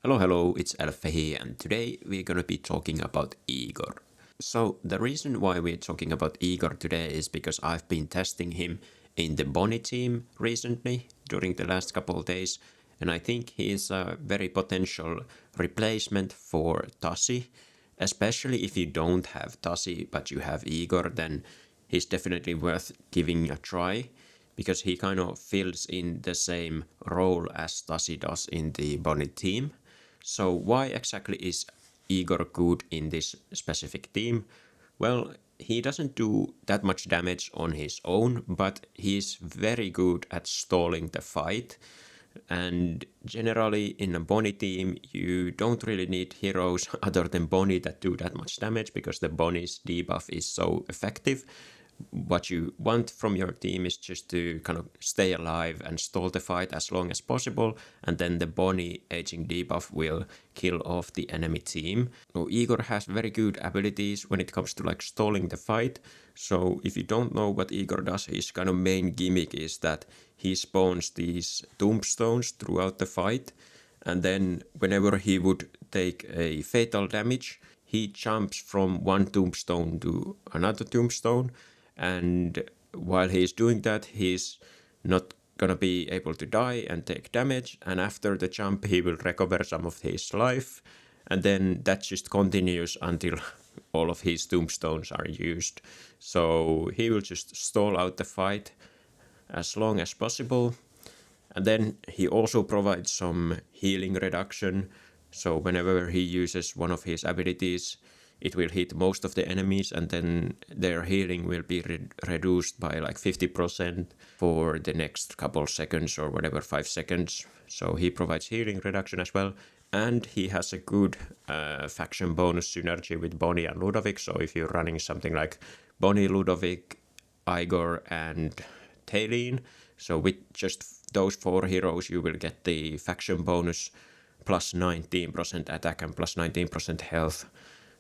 Hello, it's Alpha here, and today we're gonna be talking about Igor. So, the reason why we're talking about Igor today is because I've been testing him in the Bonnie team recently, during the last couple of days, and I think he is a very potential replacement for Tasi. Especially if you don't have Tasi but you have Igor, then he's definitely worth giving a try because he kind of fills in the same role as Tasi does in the Bonnie team. So why exactly is Igor good in this specific team? Well, he doesn't do that much damage on his own, but he's very good at stalling the fight. And generally in a Bonnie team, you don't really need heroes other than Bonnie that do that much damage because the Bonnie's debuff is so effective. What you want from your team is just to kind of stay alive and stall the fight as long as possible, and then the Bonnie aging debuff will kill off the enemy team. So Igor has very good abilities when it comes to like stalling the fight. So if you don't know what Igor does, his kind of main gimmick is that he spawns these tombstones throughout the fight, and then whenever he would take a fatal damage, he jumps from one tombstone to another tombstone, and while he's doing that, he's not gonna be able to die and take damage, and after the jump he will recover some of his life, and then that just continues until all of his tombstones are used. So he will just stall out the fight as long as possible. And then he also provides some healing reduction. So whenever he uses one of his abilities, it will hit most of the enemies, and then their healing will be reduced by like 50% for the next couple seconds or whatever, 5 seconds. So he provides healing reduction as well. And he has a good faction bonus synergy with Bonnie and Ludovic. So if you're running something like Bonnie, Ludovic, Igor, and Talene, so with just those 4 heroes, you will get the faction bonus plus 19% attack and plus 19% health.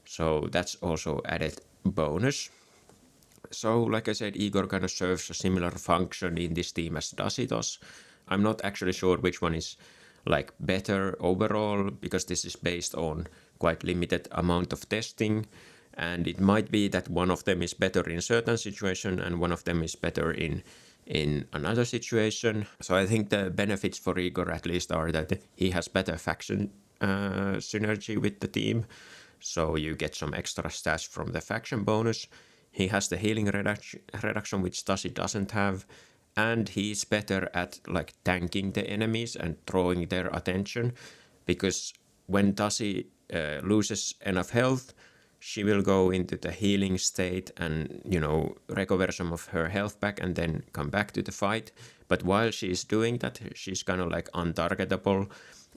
So that's also added bonus. So like I said, Igor kind of serves a similar function in this team as Tasi does. I'm not actually sure which one is like better overall, because this is based on quite limited amount of testing, and it might be that one of them is better in certain situation and one of them is better in another situation. So I think the benefits for Igor at least are that he has better faction synergy with the team, so you get some extra stats from the faction bonus. He has the healing reduction, which Tasi doesn't have, and he's better at like tanking the enemies and drawing their attention, because when Tasi loses enough health, she will go into the healing state and, recover some of her health back and then come back to the fight. But while she's doing that, she's kind of like untargetable,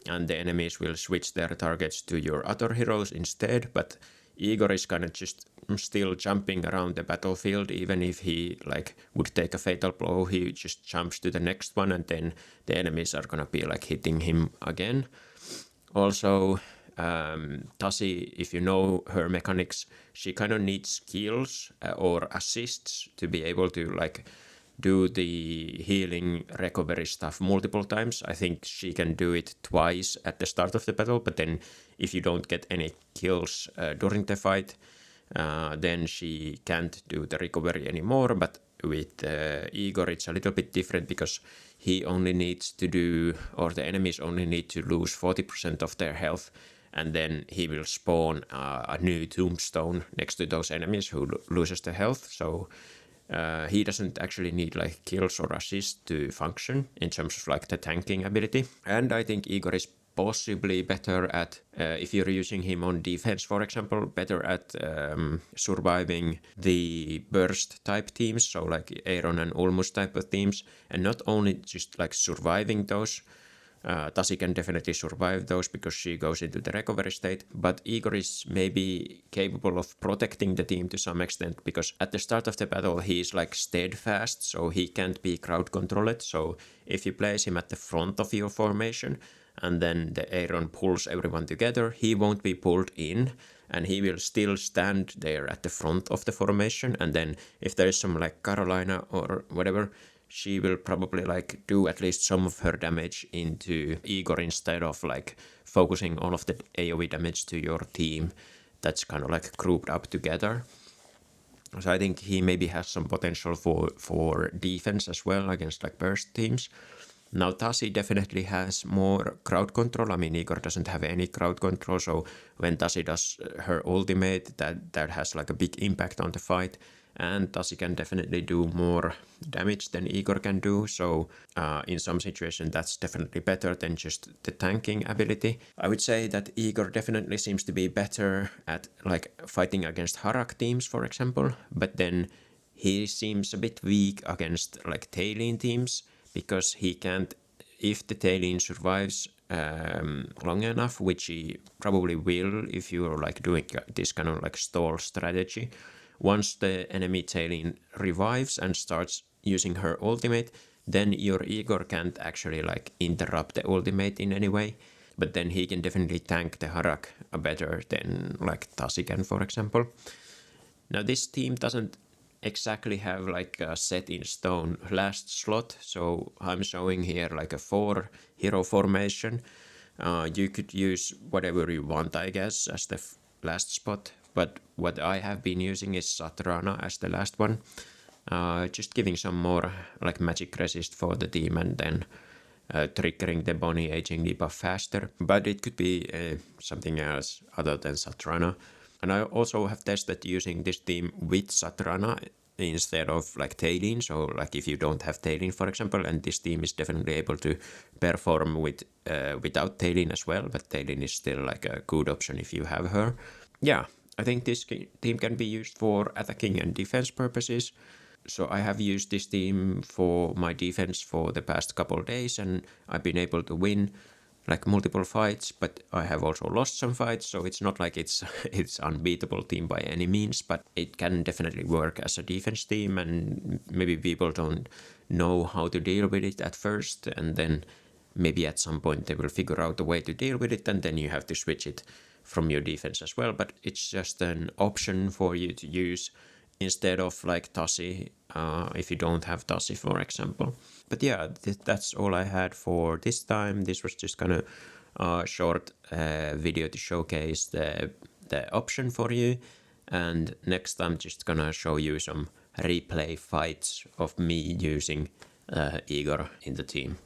and the enemies will switch their targets to your other heroes instead. But Igor is kind of just still jumping around the battlefield. Even if he like would take a fatal blow, he just jumps to the next one, and then the enemies are gonna be like hitting him again. Also, Tasi, if you know her mechanics, she kind of needs skills or assists to be able to like do the healing recovery stuff multiple times. I think she can do it twice at the start of the battle, but then if you don't get any kills during the fight, then she can't do the recovery anymore. But with Igor, it's a little bit different, because he only needs to do, or the enemies only need to lose 40% of their health, and then he will spawn a new tombstone next to those enemies who loses the health. So he doesn't actually need like kills or assists to function in terms of like the tanking ability. And I think Igor is possibly better at, if you're using him on defense, for example, better at surviving the burst type teams, so like Aaron and Ulmus type of teams, and not only just like surviving those. Tasi can definitely survive those because she goes into the recovery state, but Igor is maybe capable of protecting the team to some extent, because at the start of the battle he is like steadfast, so he can't be crowd controlled. So if you place him at the front of your formation and then the Aaron pulls everyone together, he won't be pulled in, and he will still stand there at the front of the formation. And then if there is some like Carolina or whatever, she will probably like do at least some of her damage into Igor instead of like focusing all of the AoE damage to your team that's kind of like grouped up together. So I think he maybe has some potential for defense as well against like burst teams. Now Tasi definitely has more crowd control. I mean, Igor doesn't have any crowd control, so when Tasi does her ultimate, that has like a big impact on the fight. And Tasi can definitely do more damage than Igor can do, so in some situations that's definitely better than just the tanking ability. I would say that Igor definitely seems to be better at like fighting against Harak teams, for example, but then he seems a bit weak against like Talene teams, because he can't, if the Talene survives long enough, which he probably will if you're like doing this kind of like stall strategy. Once the enemy Talene revives and starts using her ultimate, then your Igor can't actually like interrupt the ultimate in any way. But then he can definitely tank the Harak better than like Tasi can, for example. Now this team doesn't exactly have like a set in stone last slot, so I'm showing here like a 4 hero formation. You could use whatever you want, I guess, as the last spot, but what I have been using is Satrana as the last one, just giving some more like magic resist for the team and then triggering the Bonnie aging debuff faster, but it could be something else other than Satrana. And I also have tested using this team with Satrana instead of like Talene. So like if you don't have Talene, for example, and this team is definitely able to perform with without Talene as well, but Talene is still like a good option if you have her. Yeah, I think this team can be used for attacking and defense purposes. So I have used this team for my defense for the past couple of days, and I've been able to win like multiple fights, but I have also lost some fights, so it's not like it's unbeatable team by any means, but it can definitely work as a defense team, and maybe people don't know how to deal with it at first, and then maybe at some point they will figure out a way to deal with it, and then you have to switch it from your defense as well, but it's just an option for you to use instead of like Tasi, if you don't have Tasi, for example. But yeah, that's all I had for this time. This was just kind of short video to showcase the option for you. And next I'm just gonna show you some replay fights of me using Igor in the team.